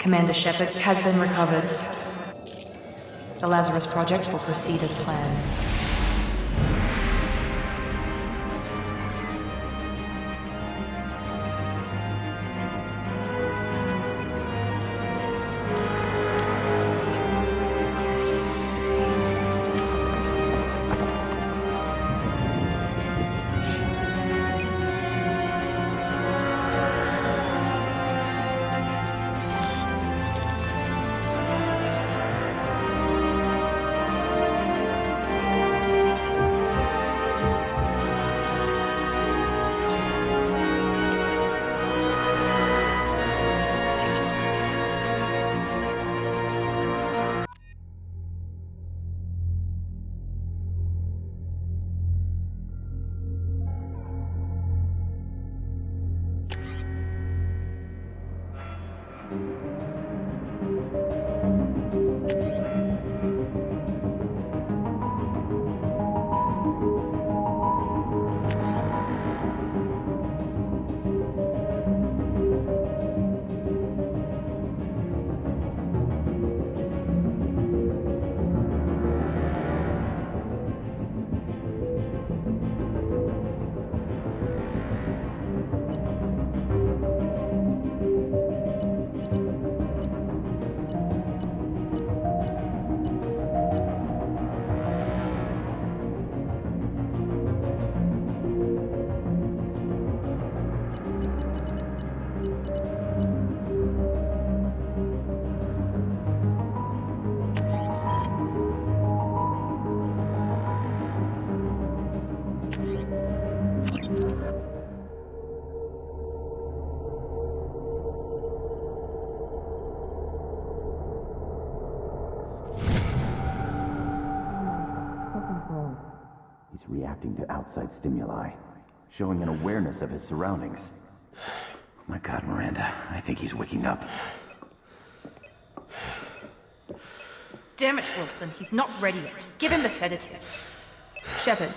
Commander Shepard has been recovered. The Lazarus Project will proceed as planned. He's reacting to outside stimuli, showing an awareness of his surroundings. Oh my God, Miranda, I think he's waking up. Damn it, Wilson, he's not ready yet. Give him the sedative. Shepard,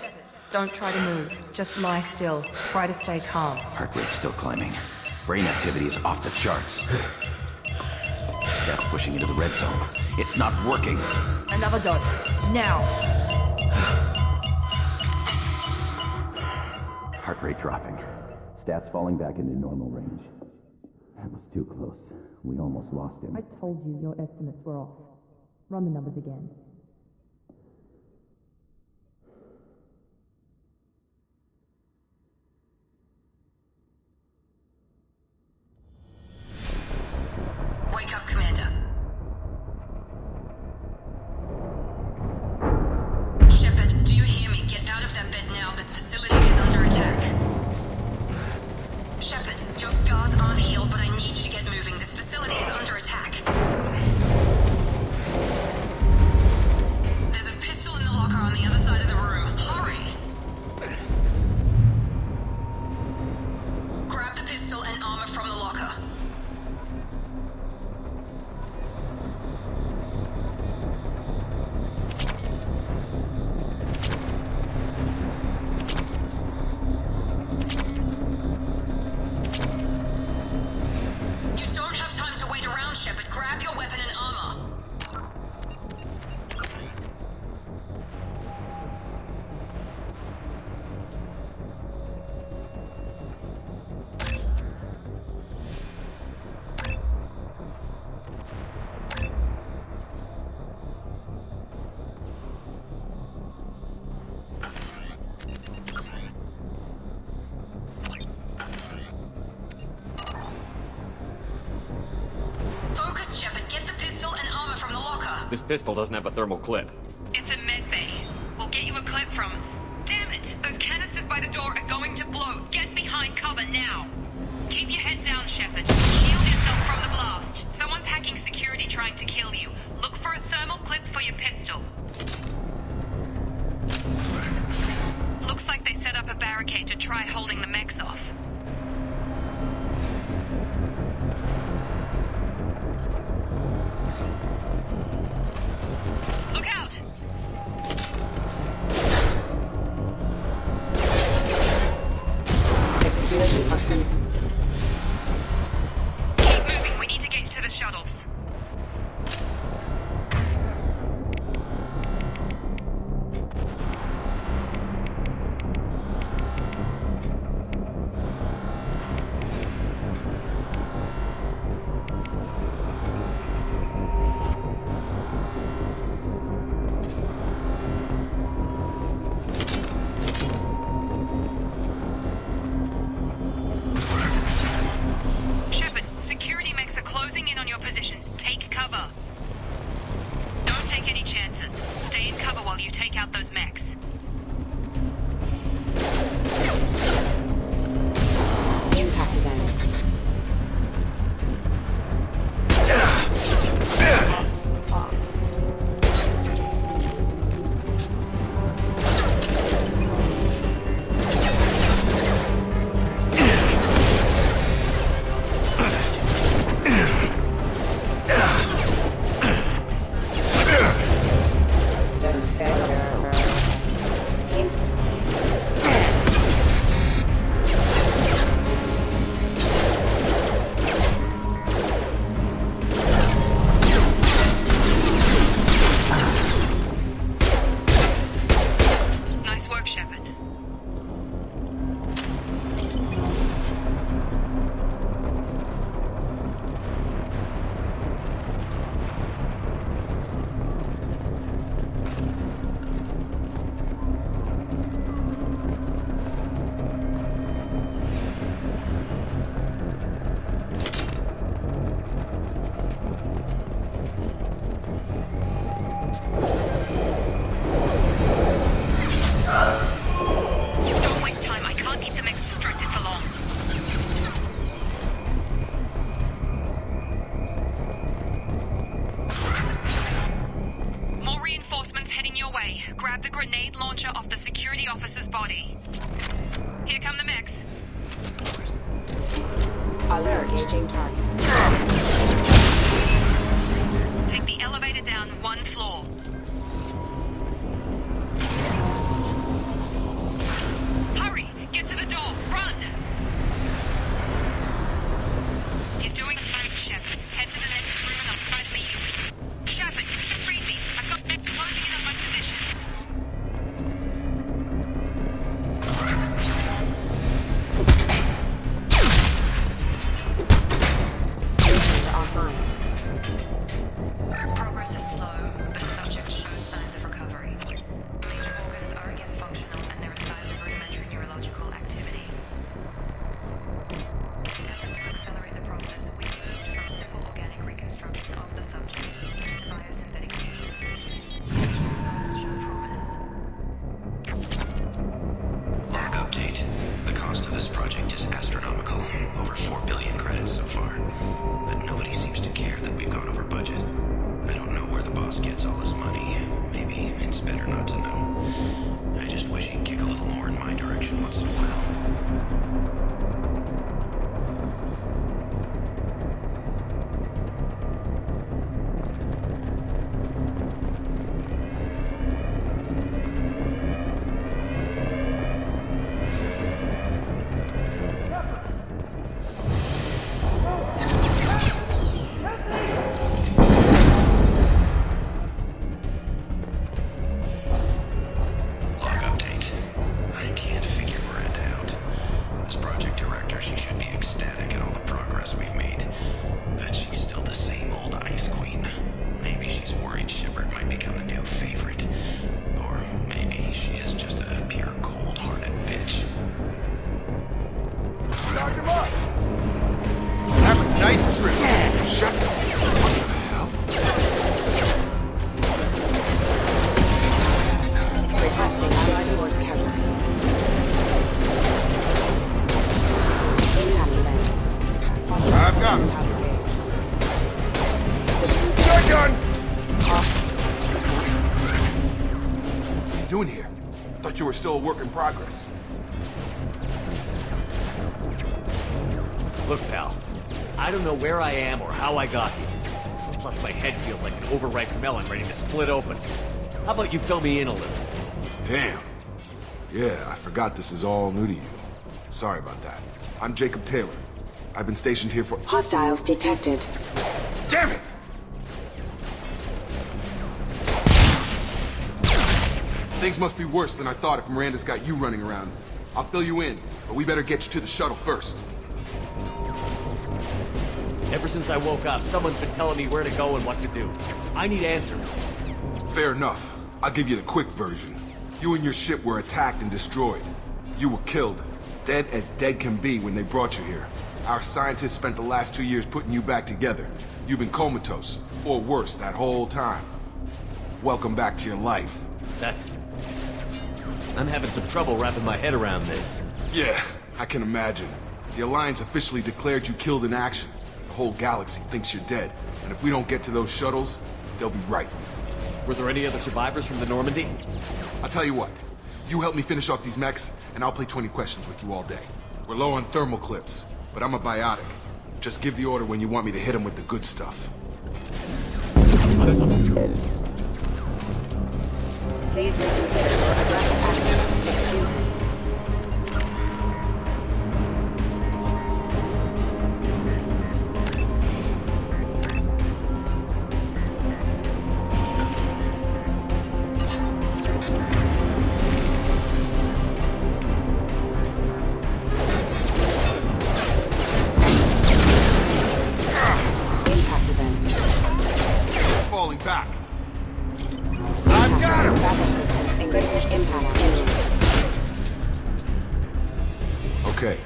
don't try to move. Just lie still. Try to stay calm. Heart rate's still climbing. Brain activity is off the charts. Stats pushing into the red zone. It's not working. Another dose. Now. Heart rate dropping. Stats falling back into normal range. That was too close. We almost lost him. I told you your estimates were off. Run the numbers again. Wake up, Commander. Shepard, do you hear me? Get out of that bed now. This facility is under attack. Shepard, your scars aren't healed, but I need you to get moving. This facility is under attack. There's a pistol in the locker on the other side of the room. Hurry! Grab the pistol and armor from the locker. You don't have time to wait around, Shepard. Grab your weapon and armor. Focus, Shepard. Get the pistol and armor from the locker. This pistol doesn't have a thermal clip. It's a med bay. We'll get you a clip from... Damn it! Those canisters by the door are going to blow. Get behind cover now. Keep your head down, Shepard. Shield yourself from the blast. Someone's hacking security trying to kill you. Look for a thermal clip for your pistol. Looks like they set up a barricade to try holding the mechs off. Look out! Keep moving. We need to get you to the position. Take cover. Don't take any chances. Stay in cover while you take out those mechs. Impact event. Nice work, Shepard. Don't waste time. I can't keep the mechs distracted for long. More reinforcements heading your way. Grab the grenade launcher off the security officer's body. Here come the mechs. Alert. Engaging target. Take the elevator down one floor. Hurry! Get to the door! Run! You're doing great, Shepard. Head to the next room and I'll try to beat you. Shepard, read me. I've got them closing in on my position. Offline. Progress is slow, but the subject shows signs of recovery. Major organs are again functional and there are signs of rudimentary neurological activity. Efforts to accelerate the process will be moved from simple organic reconstruction of the subject to biosynthetic means. Results show promise. Log update. The cost of this project is astronomical. Over 4 billion credits so far. But nobody seems to care that we've gone over budget. I don't know where the boss gets all his money. Maybe it's better not to know. I just wish he'd kick a little more in my direction once in a while. Log update. I can't figure Miranda out. As project director, she should be ecstatic at all the progress we've made. But she's still the same old ice queen. Maybe she's worried Shepard might become the new favorite. Or maybe she is just a pure cold-hearted bitch. Knock him up! Have a nice trip. Shut the What the hell? Requesting allied force casualty. Impact event. I've got him. Shotgun! What are you doing here? I thought you were still a work in progress. Look, pal. I don't know where I am or how I got here. Plus, my head feels like an overripe melon ready to split open. How about you fill me in a little? Damn. Yeah, I forgot this is all new to you. Sorry about that. I'm Jacob Taylor. I've been stationed here for... Hostiles detected. Damn it! Things must be worse than I thought if Miranda's got you running around. I'll fill you in, but we better get you to the shuttle first. Ever since I woke up, someone's been telling me where to go and what to do. I need answers. Fair enough. I'll give you the quick version. You and your ship were attacked and destroyed. You were killed. Dead as dead can be when they brought you here. Our scientists spent the last 2 years putting you back together. You've been comatose, or worse, that whole time. Welcome back to your life. I'm having some trouble wrapping my head around this. Yeah, I can imagine. The Alliance officially declared you killed in action. The whole galaxy thinks you're dead. And if we don't get to those shuttles, they'll be right. Were there any other survivors from the Normandy? I'll tell you what. You help me finish off these mechs, and I'll play 20 questions with you all day. We're low on thermal clips, but I'm a biotic. Just give the order when you want me to hit them with the good stuff. Please reconsider your aggressive action. Excuse me. Impact event. Falling back. I've got him! Backup systems in critical impact imminent. Okay.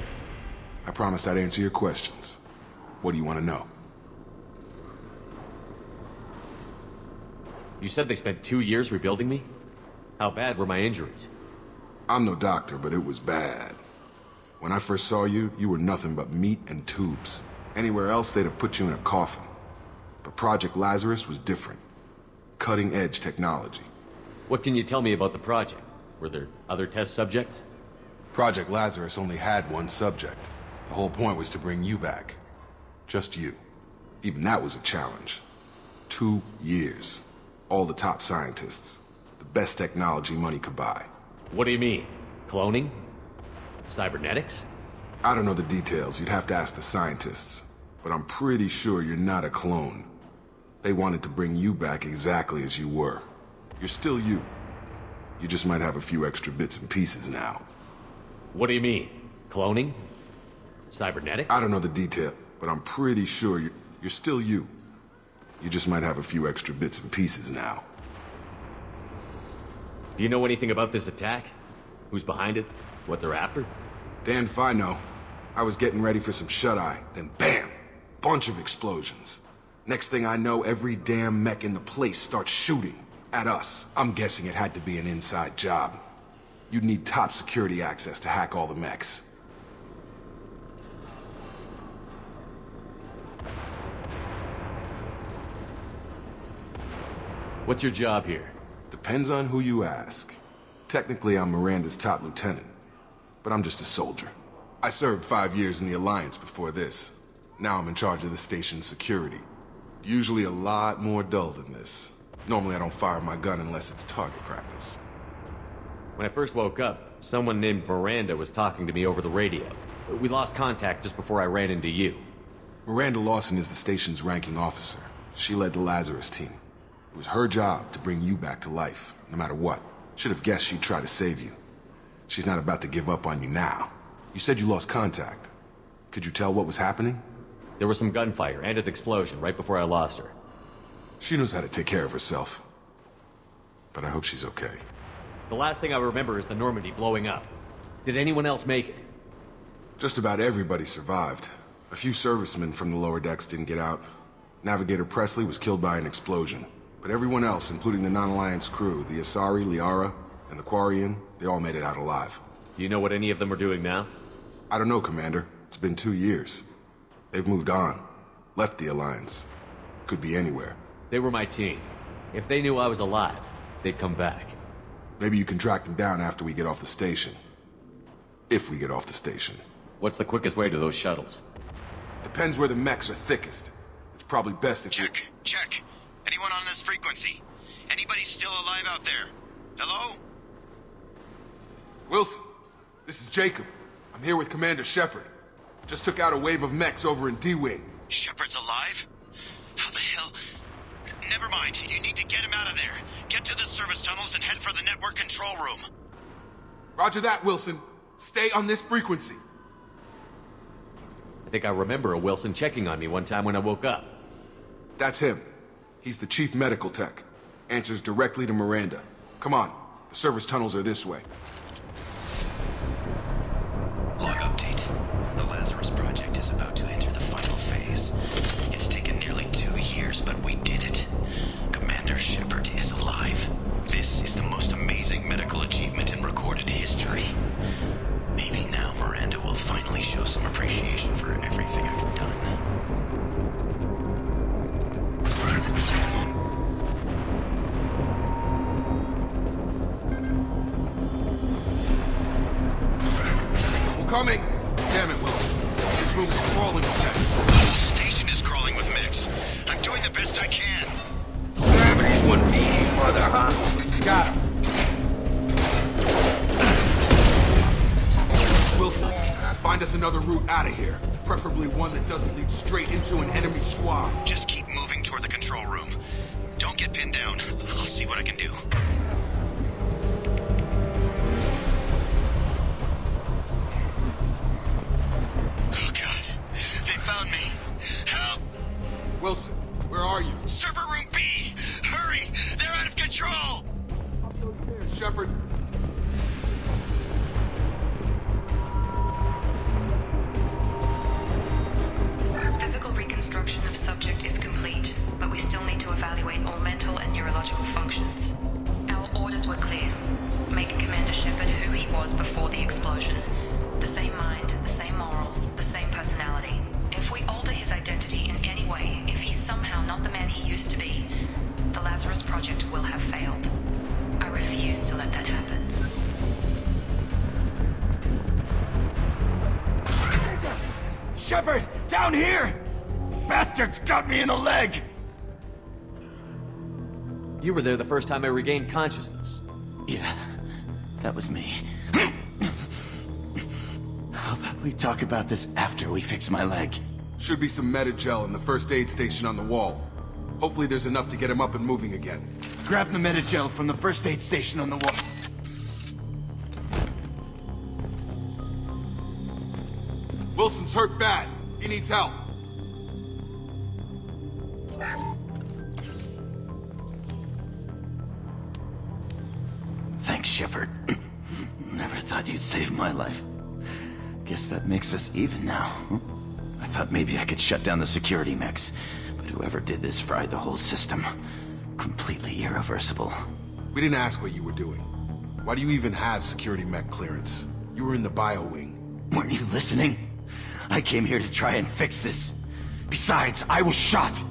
I promised I'd answer your questions. What do you want to know? You said they spent 2 years rebuilding me? How bad were my injuries? I'm no doctor, but it was bad. When I first saw you, you were nothing but meat and tubes. Anywhere else, they'd have put you in a coffin. But Project Lazarus was different. Cutting-edge technology. What can you tell me about the project? Were there other test subjects? Project Lazarus only had one subject. The whole point was to bring you back. Just you. Even that was a challenge. 2 years. All the top scientists. The best technology money could buy. What do you mean? Cloning? Cybernetics? I don't know the details. You'd have to ask the scientists. But I'm pretty sure you're not a clone. They wanted to bring you back exactly as you were. You're still you. You just might have a few extra bits and pieces now. What do you mean? Cloning? Cybernetics? I don't know the detail, but I'm pretty sure you're still you. You just might have a few extra bits and pieces now. Do you know anything about this attack? Who's behind it? What they're after? Damned if I know. I was getting ready for some shut-eye, then bam! Bunch of explosions. Next thing I know, every damn mech in the place starts shooting at us. I'm guessing it had to be an inside job. You'd need top security access to hack all the mechs. What's your job here? Depends on who you ask. Technically, I'm Miranda's top lieutenant, but I'm just a soldier. I served 5 years in the Alliance before this. Now I'm in charge of the station's security. Usually a lot more dull than this. Normally I don't fire my gun unless it's target practice. When I first woke up, someone named Miranda was talking to me over the radio. We lost contact just before I ran into you. Miranda Lawson is the station's ranking officer. She led the Lazarus team. It was her job to bring you back to life, no matter what. Should have guessed she'd try to save you. She's not about to give up on you now. You said you lost contact. Could you tell what was happening? There was some gunfire and an explosion right before I lost her. She knows how to take care of herself. But I hope she's okay. The last thing I remember is the Normandy blowing up. Did anyone else make it? Just about everybody survived. A few servicemen from the lower decks didn't get out. Navigator Presley was killed by an explosion. But everyone else, including the non-Alliance crew, the Asari, Liara, and the Quarian, they all made it out alive. Do you know what any of them are doing now? I don't know, Commander. It's been 2 years. They've moved on. Left the Alliance. Could be anywhere. They were my team. If they knew I was alive, they'd come back. Maybe you can track them down after we get off the station. If we get off the station. What's the quickest way to those shuttles? Depends where the mechs are thickest. It's probably best if Check. Check. Anyone on this frequency? Anybody still alive out there? Hello? Wilson, this is Jacob. I'm here with Commander Shepard. Just took out a wave of mechs over in D-Wing. Shepard's alive? How the hell? Never mind. You need to get him out of there. Get to the service tunnels and head for the network control room. Roger that, Wilson. Stay on this frequency. I think I remember a Wilson checking on me one time when I woke up. That's him. He's the chief medical tech. Answers directly to Miranda. Come on. The service tunnels are this way. Log update. The Lazarus Project is about but we did it. Commander Shepard is alive. This is the most amazing medical achievement in recorded history. Maybe now Miranda will finally show some appreciation for everything I've done. Coming! Damn it, Wilson. This room is crawling with mechs. The whole station is crawling with mechs. I'm doing the best I can. Gravity's one mean mother, huh? Got him. Wilson, find us another route out of here. Preferably one that doesn't lead straight into an enemy squad. Just keep moving toward the control room. Don't get pinned down. I'll see what I can do. Wilson, where are you? Server room B! Hurry! They're out of control! Up those stairs, Shepard. Physical reconstruction of subject is complete, but we still need to evaluate all mental and neurological functions. Our orders were clear. Make Commander Shepard who he was before the explosion. The same mind, the same morals, the same personality. If we alter his identity in any way, if he's somehow not the man he used to be, the Lazarus Project will have failed. I refuse to let that happen. Shepard, down here! Bastards got me in the leg! You were there the first time I regained consciousness. Yeah, that was me. How about we talk about this after we fix my leg? Should be some Metagel in the first aid station on the wall. Hopefully there's enough to get him up and moving again. Grab the Metagel from the first aid station on the wall. Wilson's hurt bad. He needs help. Thanks, Shepard. Never thought you'd save my life. Guess that makes us even now. I thought maybe I could shut down the security mechs, but whoever did this fried the whole system. Completely irreversible. We didn't ask what you were doing. Why do you even have security mech clearance? You were in the bio wing. Weren't you listening? I came here to try and fix this. Besides, I was shot.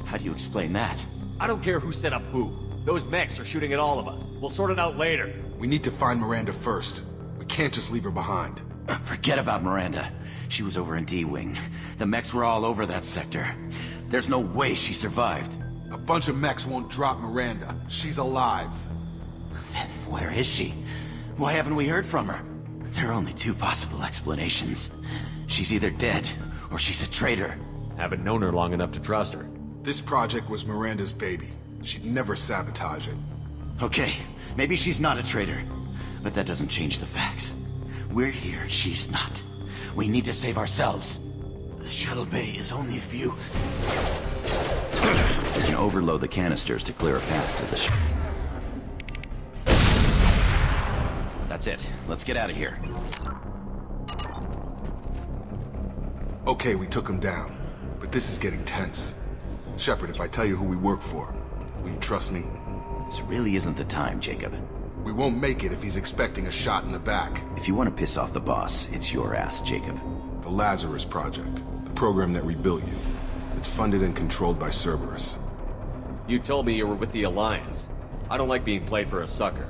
How do you explain that? I don't care who set up who. Those mechs are shooting at all of us. We'll sort it out later. We need to find Miranda first. We can't just leave her behind. Forget about Miranda. She was over in D-Wing. The mechs were all over that sector. There's no way she survived. A bunch of mechs won't drop Miranda. She's alive. Then where is she? Why haven't we heard from her? There are only two possible explanations. She's either dead, or she's a traitor. Haven't known her long enough to trust her. This project was Miranda's baby. She'd never sabotage it. Okay, maybe she's not a traitor. But that doesn't change the facts. We're here, she's not. We need to save ourselves. The shuttle bay is only a few... You can overload the canisters to clear a path to the ship. That's it. Let's get out of here. Okay, we took him down. But this is getting tense. Shepard, if I tell you who we work for, will you trust me? This really isn't the time, Jacob. We won't make it if he's expecting a shot in the back. If you want to piss off the boss, it's your ass, Jacob. The Lazarus Project, the program that rebuilt you. It's funded and controlled by Cerberus. You told me you were with the Alliance. I don't like being played for a sucker.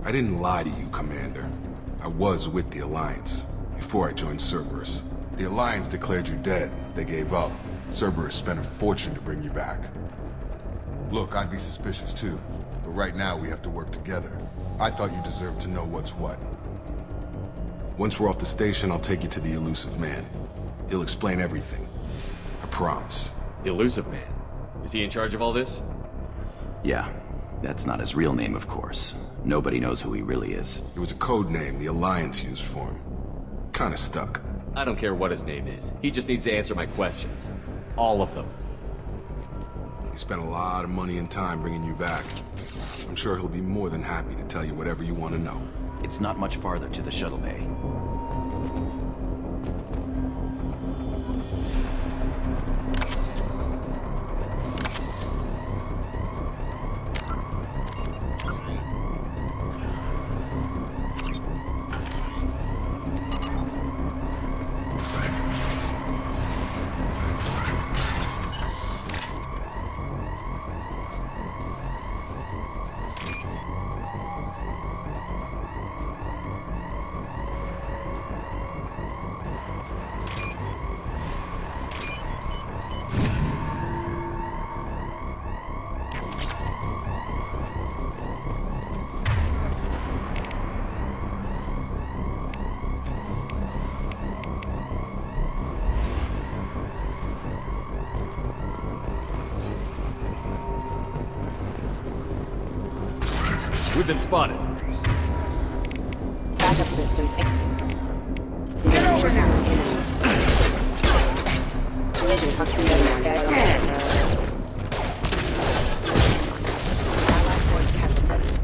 I didn't lie to you, Commander. I was with the Alliance, before I joined Cerberus. The Alliance declared you dead. They gave up. Cerberus spent a fortune to bring you back. Look, I'd be suspicious too, but right now we have to work together. I thought you deserved to know what's what. Once we're off the station, I'll take you to the Elusive Man. He'll explain everything. I promise. The Elusive Man? Is he in charge of all this? Yeah, that's not his real name, of course. Nobody knows who he really is. It was a code name the Alliance used for him. Kinda stuck. I don't care what his name is. He just needs to answer my questions. All of them. He spent a lot of money and time bringing you back. I'm sure he'll be more than happy to tell you whatever you want to know. It's not much farther to the shuttle bay. We've been spotted. Backup systems. Get over here! Collision proximity. Allied force casualty.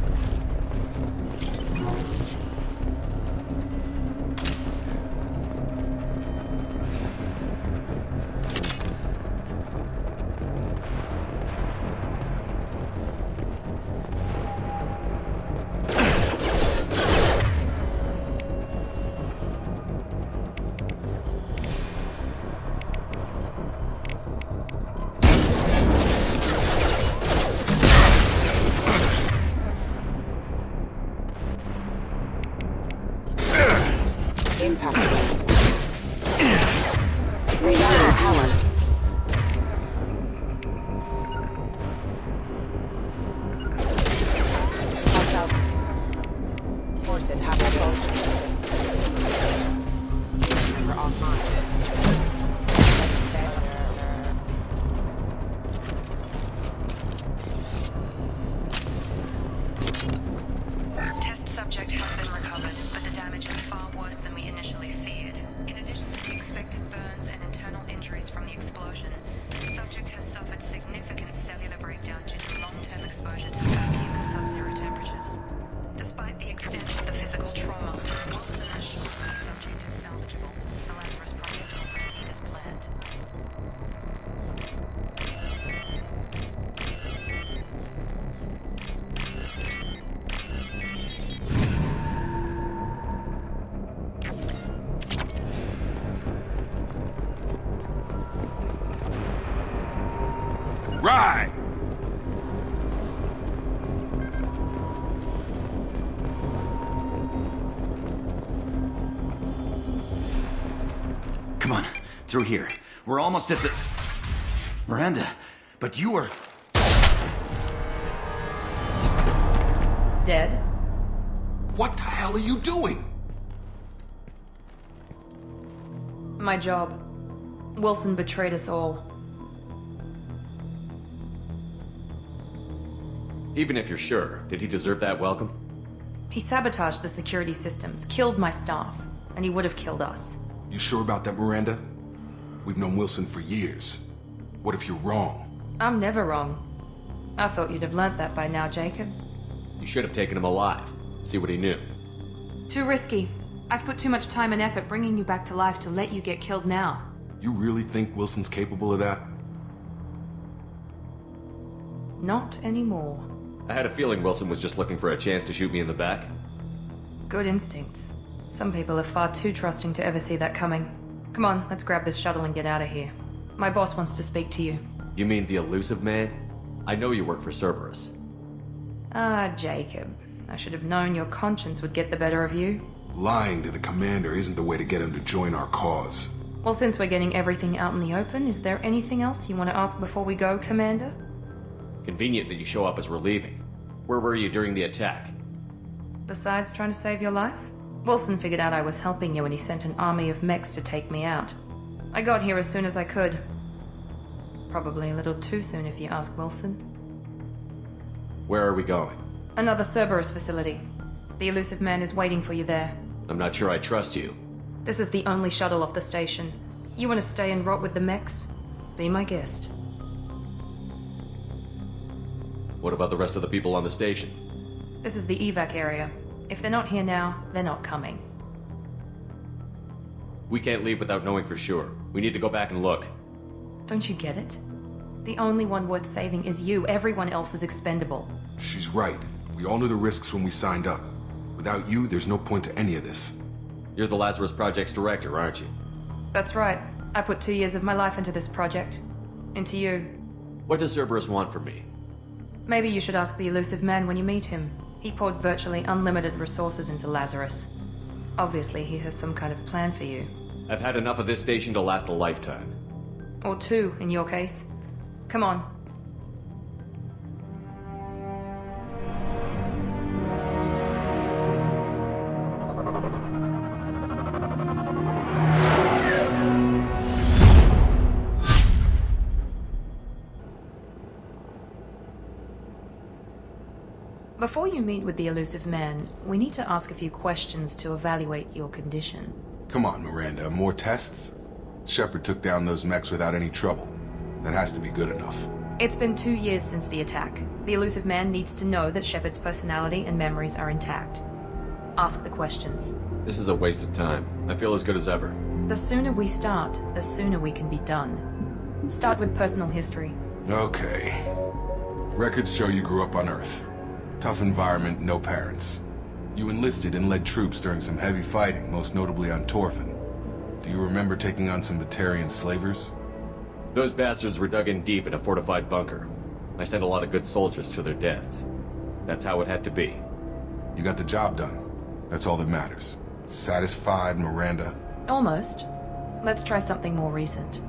Impact. Radar power. Watch out. Forces have approached. We're offline. Test subject has been recovered, but the damage is far worse than we initially feared. In addition to the expected burns and internal injuries from the explosion, the subject has suffered significant cellular breakdown due to long-term exposure to vacuum and sub-zero temperatures. Despite the extent of the physical trauma, Wilson assures the subject is salvageable. The Lazarus Project will proceed as planned. Right! Come on, through here. We're almost at the... Miranda, but you were... Dead? What the hell are you doing? My job. Wilson betrayed us all. Even if you're sure, did he deserve that welcome? He sabotaged the security systems, killed my staff, and he would have killed us. You sure about that, Miranda? We've known Wilson for years. What if you're wrong? I'm never wrong. I thought you'd have learnt that by now, Jacob. You should have taken him alive. See what he knew. Too risky. I've put too much time and effort bringing you back to life to let you get killed now. You really think Wilson's capable of that? Not anymore. I had a feeling Wilson was just looking for a chance to shoot me in the back. Good instincts. Some people are far too trusting to ever see that coming. Come on, let's grab this shuttle and get out of here. My boss wants to speak to you. You mean the elusive man? I know you work for Cerberus. Ah, Jacob. I should have known your conscience would get the better of you. Lying to the commander isn't the way to get him to join our cause. Well, since we're getting everything out in the open, is there anything else you want to ask before we go, Commander? Convenient that you show up as we're leaving. Where were you during the attack? Besides trying to save your life? Wilson figured out I was helping you and he sent an army of mechs to take me out. I got here as soon as I could. Probably a little too soon if you ask Wilson. Where are we going? Another Cerberus facility. The elusive man is waiting for you there. I'm not sure I trust you. This is the only shuttle off the station. You want to stay and rot with the mechs? Be my guest. What about the rest of the people on the station? This is the evac area. If they're not here now, they're not coming. We can't leave without knowing for sure. We need to go back and look. Don't you get it? The only one worth saving is you. Everyone else is expendable. She's right. We all knew the risks when we signed up. Without you, there's no point to any of this. You're the Lazarus Project's director, aren't you? That's right. I put 2 years of my life into this project. Into you. What does Cerberus want from me? Maybe you should ask the elusive man when you meet him. He poured virtually unlimited resources into Lazarus. Obviously, he has some kind of plan for you. I've had enough of this station to last a lifetime. Or 2, in your case. Come on. Before you meet with the elusive man, we need to ask a few questions to evaluate your condition. Come on, Miranda, more tests? Shepard took down those mechs without any trouble. That has to be good enough. It's been 2 years since the attack. The elusive man needs to know that Shepard's personality and memories are intact. Ask the questions. This is a waste of time. I feel as good as ever. The sooner we start, the sooner we can be done. Start with personal history. Okay. Records show you grew up on Earth. Tough environment, no parents. You enlisted and led troops during some heavy fighting, most notably on Torfin. Do you remember taking on some Batarian slavers? Those bastards were dug in deep in a fortified bunker. I sent a lot of good soldiers to their deaths. That's how it had to be. You got the job done. That's all that matters. Satisfied, Miranda? Almost. Let's try something more recent.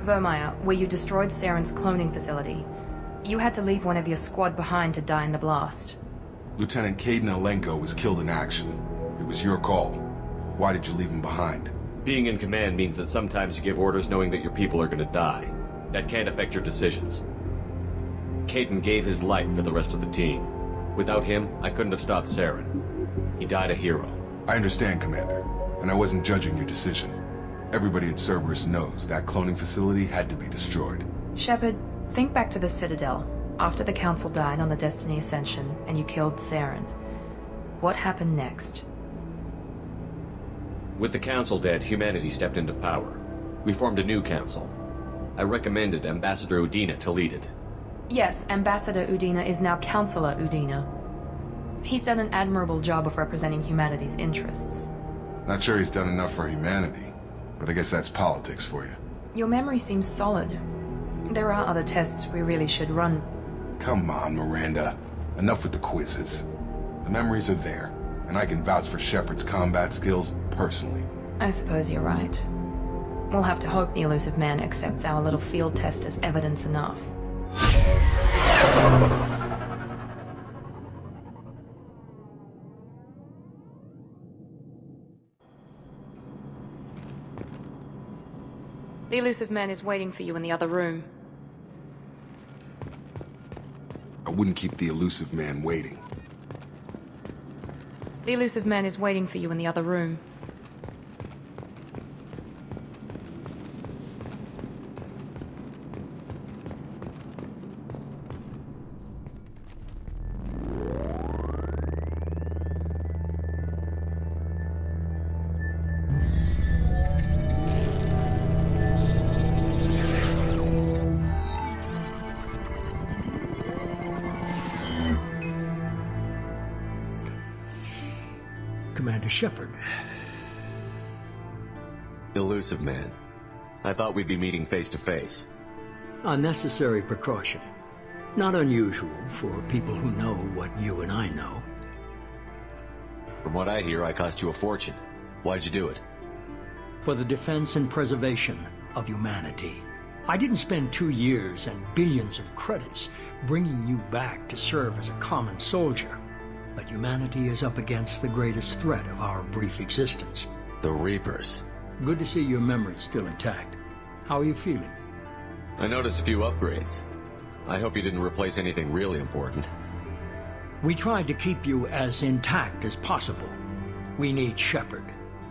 Vermeer, where you destroyed Saren's cloning facility. You had to leave one of your squad behind to die in the blast. Lieutenant Caden Alenko was killed in action. It was your call. Why did you leave him behind? Being in command means that sometimes you give orders knowing that your people are gonna die. That can't affect your decisions. Caden gave his life for the rest of the team. Without him, I couldn't have stopped Saren. He died a hero. I understand, Commander, and I wasn't judging your decision. Everybody at Cerberus knows that cloning facility had to be destroyed. Shepard, think back to the Citadel, after the Council died on the Destiny Ascension and you killed Saren. What happened next? With the Council dead, humanity stepped into power. We formed a new Council. I recommended Ambassador Udina to lead it. Yes, Ambassador Udina is now Counselor Udina. He's done an admirable job of representing humanity's interests. Not sure he's done enough for humanity, but I guess that's politics for you. Your memory seems solid. There are other tests we really should run. Come on, Miranda. Enough with the quizzes. The memories are there, and I can vouch for Shepard's combat skills personally. I suppose you're right. We'll have to hope the elusive man accepts our little field test as evidence enough. The elusive man is waiting for you in the other room. I wouldn't keep the elusive man waiting. The elusive man is waiting for you in the other room. Commander Shepard. Elusive man. I thought we'd be meeting face to face. A necessary precaution. Not unusual for people who know what you and I know. From what I hear, I cost you a fortune. Why'd you do it? For the defense and preservation of humanity. I didn't spend 2 years and billions of credits bringing you back to serve as a common soldier. But humanity is up against the greatest threat of our brief existence. The Reapers. Good to see your memory still intact. How are you feeling? I noticed a few upgrades. I hope you didn't replace anything really important. We tried to keep you as intact as possible. We need Shepard,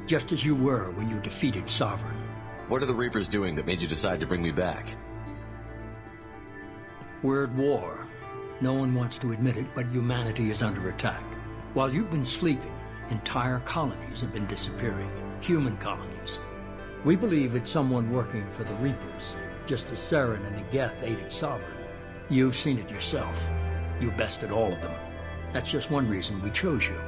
just as you were when you defeated Sovereign. What are the Reapers doing that made you decide to bring me back? We're at war. No one wants to admit it, but humanity is under attack. While you've been sleeping, entire colonies have been disappearing. Human colonies. We believe it's someone working for the Reapers, just as Saren and Negeth aided Sovereign. You've seen it yourself. You bested all of them. That's just one reason we chose you.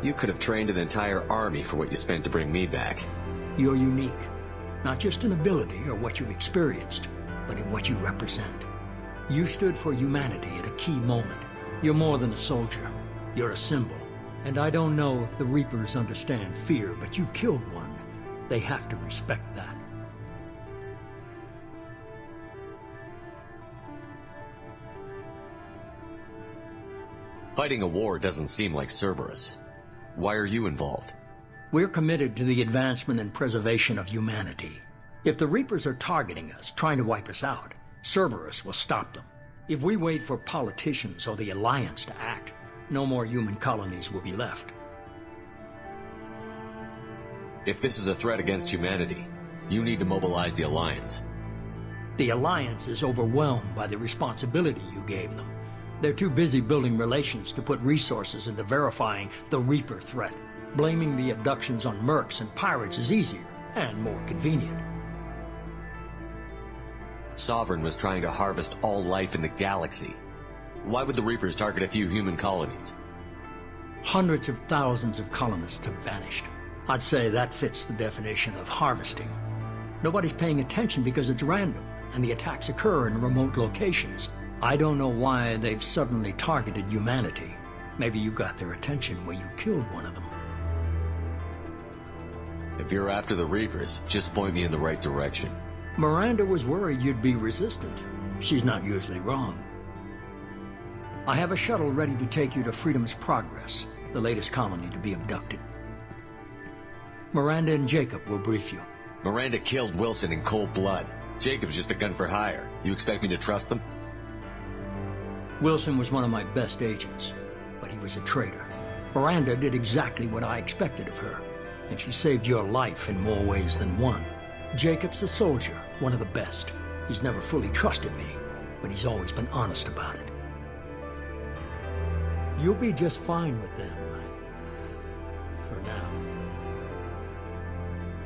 You could have trained an entire army for what you spent to bring me back. You're unique. Not just in ability or what you've experienced, but in what you represent. You stood for humanity at a key moment. You're more than a soldier. You're a symbol. And I don't know if the Reapers understand fear, but you killed one. They have to respect that. Fighting a war doesn't seem like Cerberus. Why are you involved? We're committed to the advancement and preservation of humanity. If the Reapers are targeting us, trying to wipe us out, Cerberus will stop them. If we wait for politicians or the Alliance to act, no more human colonies will be left. If this is a threat against humanity, you need to mobilize the Alliance. The Alliance is overwhelmed by the responsibility you gave them. They're too busy building relations to put resources into verifying the Reaper threat. Blaming the abductions on mercs and pirates is easier and more convenient. Sovereign was trying to harvest all life in the galaxy. Why would the Reapers target a few human colonies? Hundreds of thousands of colonists have vanished. I'd say that fits the definition of harvesting. Nobody's paying attention because it's random, and the attacks occur in remote locations. I don't know why they've suddenly targeted humanity. Maybe you got their attention when you killed one of them. If you're after the Reapers, just point me in the right direction. Miranda was worried you'd be resistant. She's not usually wrong. I have a shuttle ready to take you to Freedom's Progress, the latest colony to be abducted. Miranda and Jacob will brief you. Miranda killed Wilson in cold blood. Jacob's just a gun for hire. You expect me to trust them? Wilson was one of my best agents, but he was a traitor. Miranda did exactly what I expected of her, and she saved your life in more ways than one. Jacob's a soldier, one of the best. He's never fully trusted me, but he's always been honest about it. You'll be just fine with them. For now.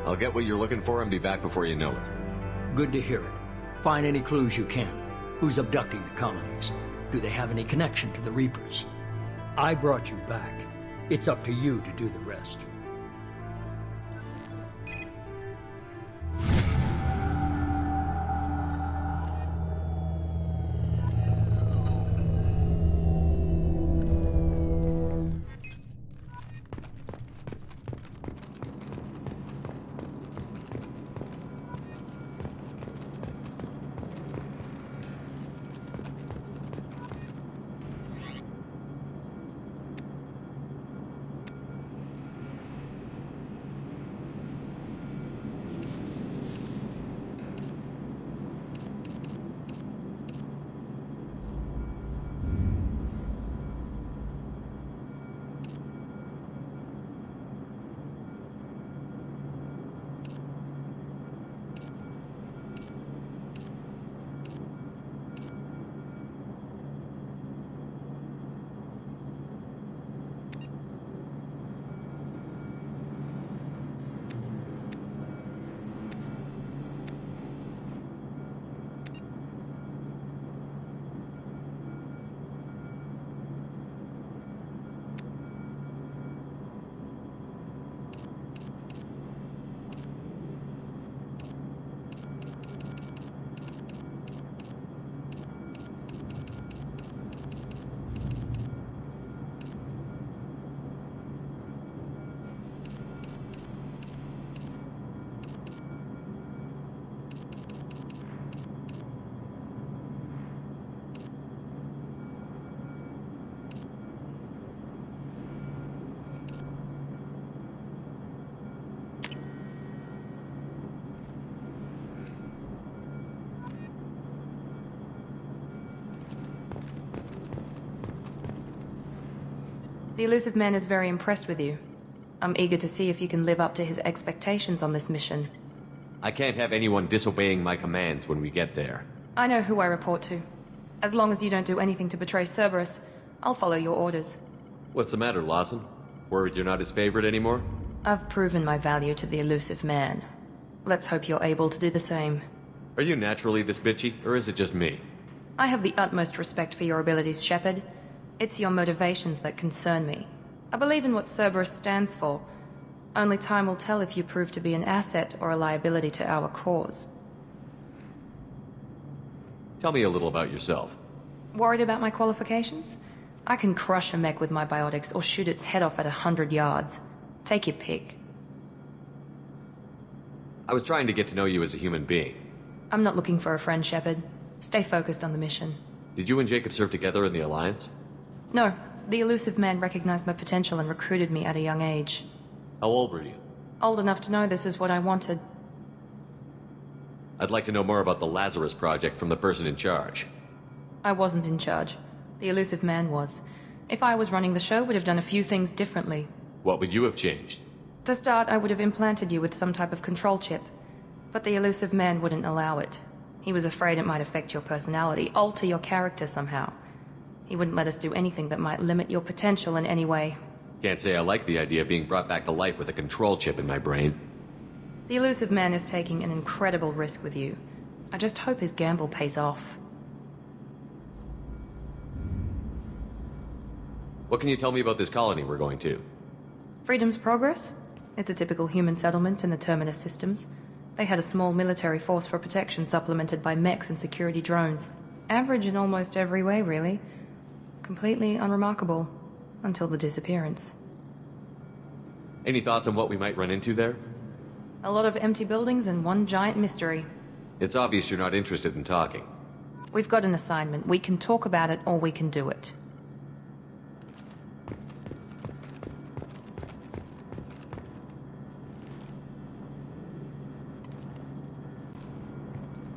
I'll get what you're looking for and be back before you know it. Good to hear it. Find any clues you can. Who's abducting the colonies? Do they have any connection to the Reapers? I brought you back. It's up to you to do the rest. The elusive man is very impressed with you. I'm eager to see if you can live up to his expectations on this mission. I can't have anyone disobeying my commands when we get there. I know who I report to. As long as you don't do anything to betray Cerberus, I'll follow your orders. What's the matter, Lawson? Worried you're not his favorite anymore? I've proven my value to the elusive man. Let's hope you're able to do the same. Are you naturally this bitchy, or is it just me? I have the utmost respect for your abilities, Shepard. It's your motivations that concern me. I believe in what Cerberus stands for. Only time will tell if you prove to be an asset or a liability to our cause. Tell me a little about yourself. Worried about my qualifications? I can crush a mech with my biotics or shoot its head off at 100 yards. Take your pick. I was trying to get to know you as a human being. I'm not looking for a friend, Shepard. Stay focused on the mission. Did you and Jacob serve together in the Alliance? No, the elusive man recognized my potential and recruited me at a young age. How old were you? Old enough to know this is what I wanted. I'd like to know more about the Lazarus Project from the person in charge. I wasn't in charge. The elusive man was. If I was running the show, would have done a few things differently. What would you have changed? To start, I would have implanted you with some type of control chip. But the elusive man wouldn't allow it. He was afraid it might affect your personality, alter your character somehow. He wouldn't let us do anything that might limit your potential in any way. Can't say I like the idea of being brought back to life with a control chip in my brain. The elusive man is taking an incredible risk with you. I just hope his gamble pays off. What can you tell me about this colony we're going to? Freedom's Progress? It's a typical human settlement in the Terminus systems. They had a small military force for protection supplemented by mechs and security drones. Average in almost every way, really. Completely unremarkable. Until the disappearance. Any thoughts on what we might run into there? A lot of empty buildings and one giant mystery. It's obvious you're not interested in talking. We've got an assignment. We can talk about it or we can do it.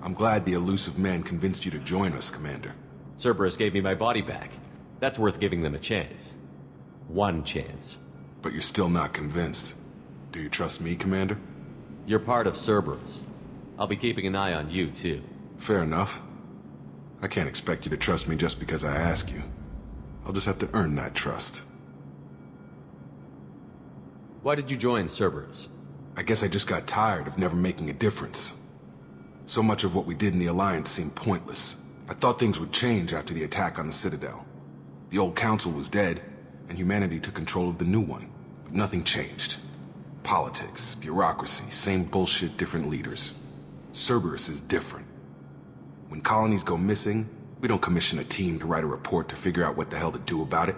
I'm glad the elusive man convinced you to join us, Commander. Cerberus gave me my body back. That's worth giving them a chance. One chance. But you're still not convinced. Do you trust me, Commander? You're part of Cerberus. I'll be keeping an eye on you, too. Fair enough. I can't expect you to trust me just because I ask you. I'll just have to earn that trust. Why did you join Cerberus? I guess I just got tired of never making a difference. So much of what we did in the Alliance seemed pointless. I thought things would change after the attack on the Citadel. The old council was dead, and humanity took control of the new one. But nothing changed. Politics, bureaucracy, same bullshit, different leaders. Cerberus is different. When colonies go missing, we don't commission a team to write a report to figure out what the hell to do about it.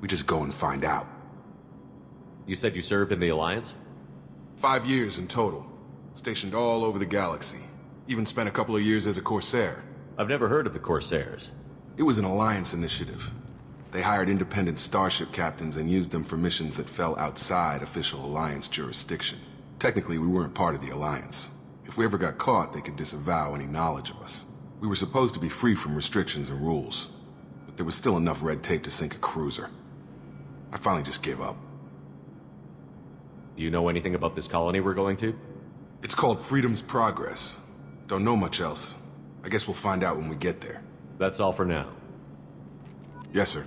We just go and find out. You said you served in the Alliance? 5 years in total. Stationed all over the galaxy. Even spent a couple of years as a Corsair. I've never heard of the Corsairs. It was an Alliance initiative. They hired independent starship captains and used them for missions that fell outside official Alliance jurisdiction. Technically, we weren't part of the Alliance. If we ever got caught, they could disavow any knowledge of us. We were supposed to be free from restrictions and rules, but there was still enough red tape to sink a cruiser. I finally just gave up. Do you know anything about this colony we're going to? It's called Freedom's Progress. Don't know much else. I guess we'll find out when we get there. That's all for now. Yes, sir.